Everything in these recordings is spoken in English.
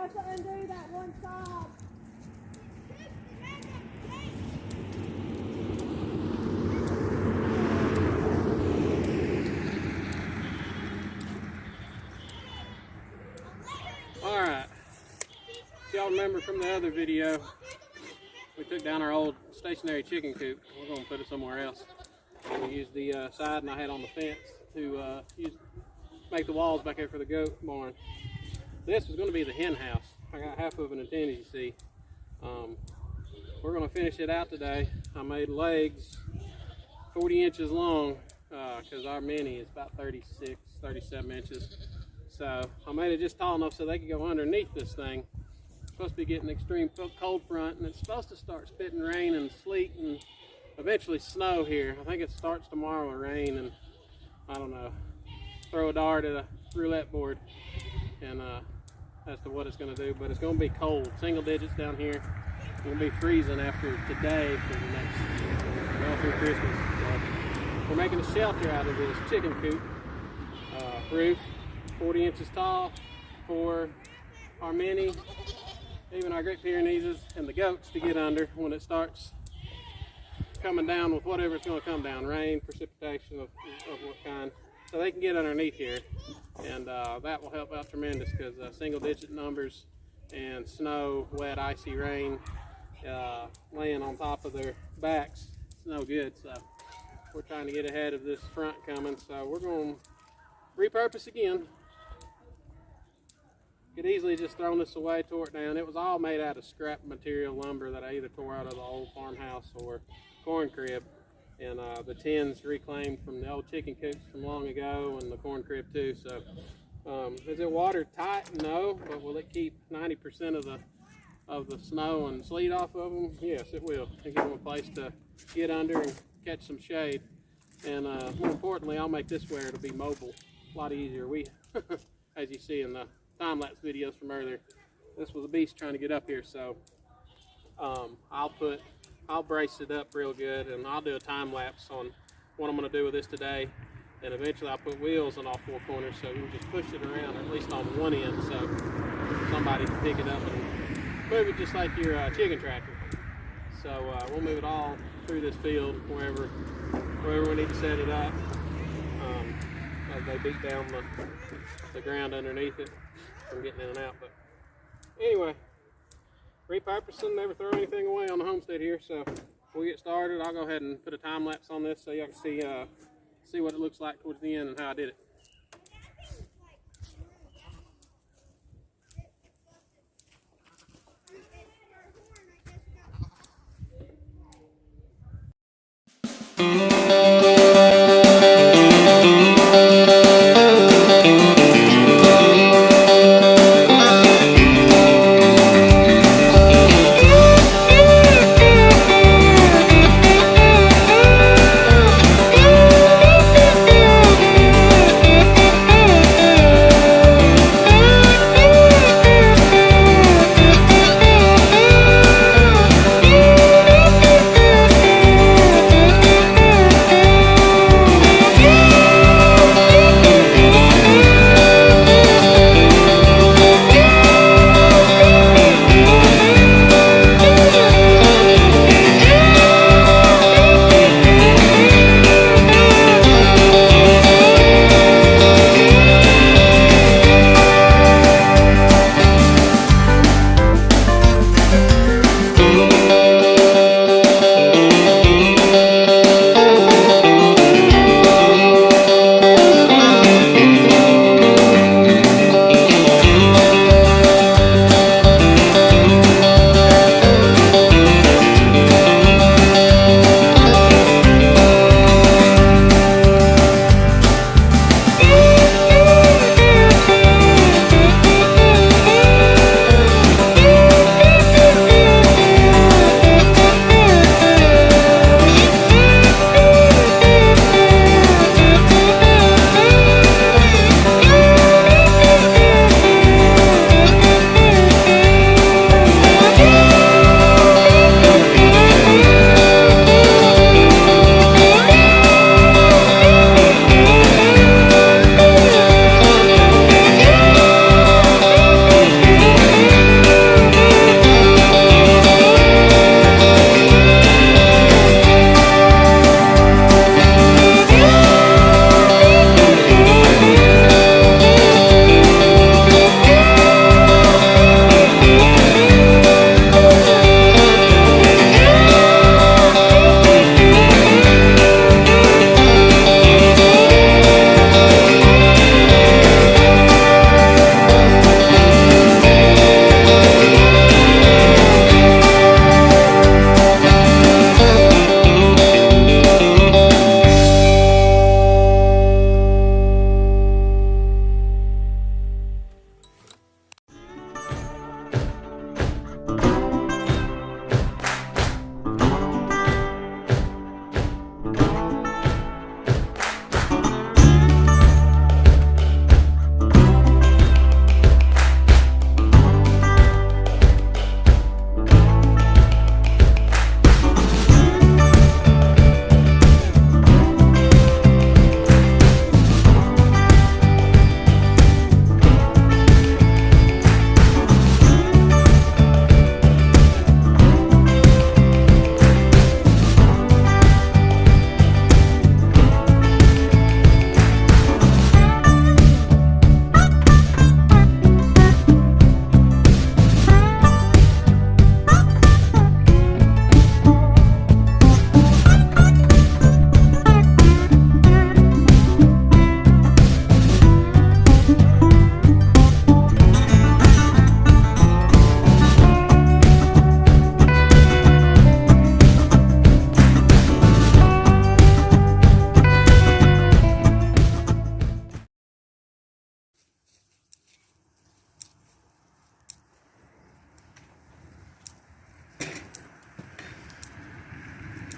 have to undo that one side. Alright, y'all remember from the other video, we took down our old stationary chicken coop. We're going to put it somewhere else. We used the siding I had on the fence to make the walls back there for the goat barn. This was going to be the hen house. I got half of an antenna, as you see. We're going to finish it out today. I made legs 40 inches long because our mini is about 36, 37 inches. So I made it just tall enough so they could go underneath this thing. It's supposed to be getting extreme cold front, and it's supposed to start spitting rain and sleet and eventually snow here. I think it starts tomorrow with rain, and I don't know, throw a dart at a roulette board and as to what it's going to do. But it's going to be cold, single digits down here. It's going to be freezing after today for the next, well, through Christmas. But we're making a shelter out of this chicken coop roof, 40 inches tall for our mini, even our Great Pyrenees and the goats to get under when it starts coming down with whatever it's going to come down, rain, precipitation of what kind, so they can get underneath here. And that will help out tremendous because single digit numbers and snow, wet, icy rain laying on top of their backs, it's no good. So we're trying to get ahead of this front coming, so we're going to repurpose again. Could easily just thrown this away, tore it down. It was all made out of scrap material lumber that I either tore out of the old farmhouse or corn crib, and the tins reclaimed from the old chicken coops from long ago, and the corn crib too. So is it watertight? No, but will it keep 90% of the snow and sleet off of them? Yes, it will. It'll give them a place to get under and catch some shade. And more importantly, I'll make this where it'll be mobile a lot easier. We, as you see in the time-lapse videos from earlier, this was a beast trying to get up here. So I'll brace it up real good, and I'll do a time-lapse on what I'm going to do with this today. And eventually I'll put wheels on all four corners so you can just push it around, at least on one end, so somebody can pick it up and move it just like your chicken tractor. So we'll move it all through this field wherever we need to set it up as they beat down the ground underneath it from getting in and out. But anyway, repurposing, never throw anything away on the homestead here. So we'll get started. I'll go ahead and put a time lapse on this so y'all can see what it looks like towards the end and how I did it.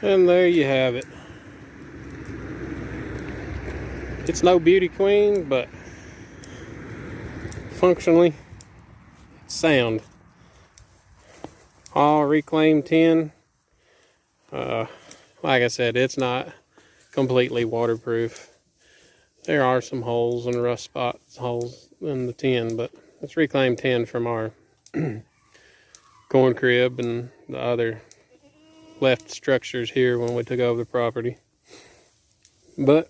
And there you have it. It's no beauty queen, but functionally it's sound. All reclaimed tin. Like I said, it's not completely waterproof. There are some holes and rust spots, holes in the tin, but it's reclaimed tin from our corn crib and the other left structures here when we took over the property. But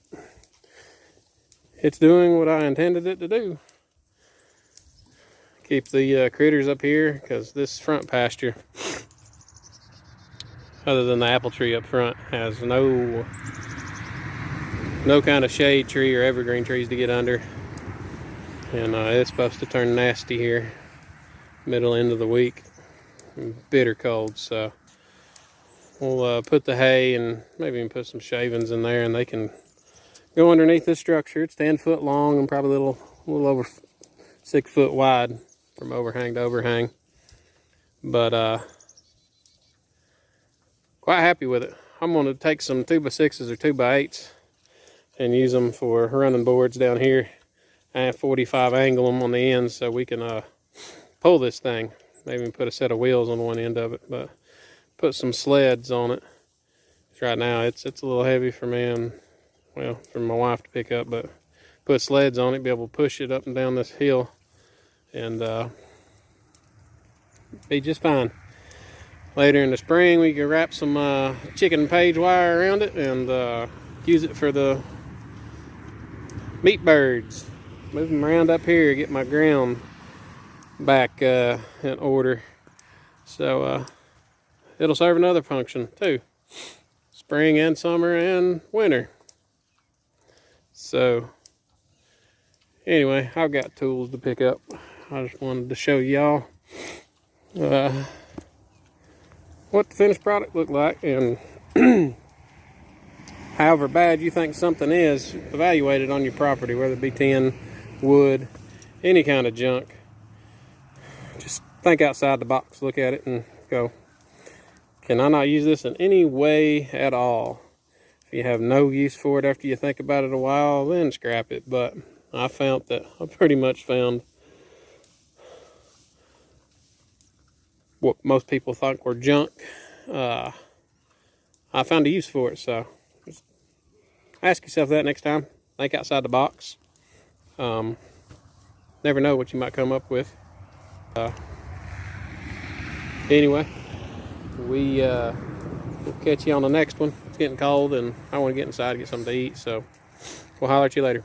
it's doing what I intended it to do. Keep the critters up here, because this front pasture, other than the apple tree up front, has no kind of shade tree or evergreen trees to get under. And it's supposed to turn nasty here middle end of the week. Bitter cold, so we'll put the hay and maybe even put some shavings in there, and they can go underneath this structure. It's 10 foot long and probably a little over 6 foot wide from overhang to overhang. But quite happy with it. I'm going to take some 2x6s or 2x8s and use them for running boards down here. I have 45 angle them on the ends so we can pull this thing. Maybe put a set of wheels on one end of it, but put some sleds on it. Right now it's a little heavy for me and, well, for my wife to pick up, but put sleds on it, be able to push it up and down this hill, and be just fine. Later in the spring we can wrap some chicken page wire around it and use it for the meat birds. Move them around up here, get my ground back in order. So it'll serve another function too, spring and summer and winter. So anyway, I've got tools to pick up. I just wanted to show y'all what the finished product looked like, and however bad you think something is, evaluate it on your property, whether it be tin, wood, any kind of junk. Just think outside the box, look at it and go, can I not use this in any way at all? If you have no use for it after you think about it a while, then scrap it. But I found that I pretty much found what most people think were junk. I found a use for it, so just ask yourself that next time. Think outside the box. Never know what you might come up with. Anyway, we'll catch you on the next one. It's getting cold and I want to get inside and get something to eat, so we'll holler at you later.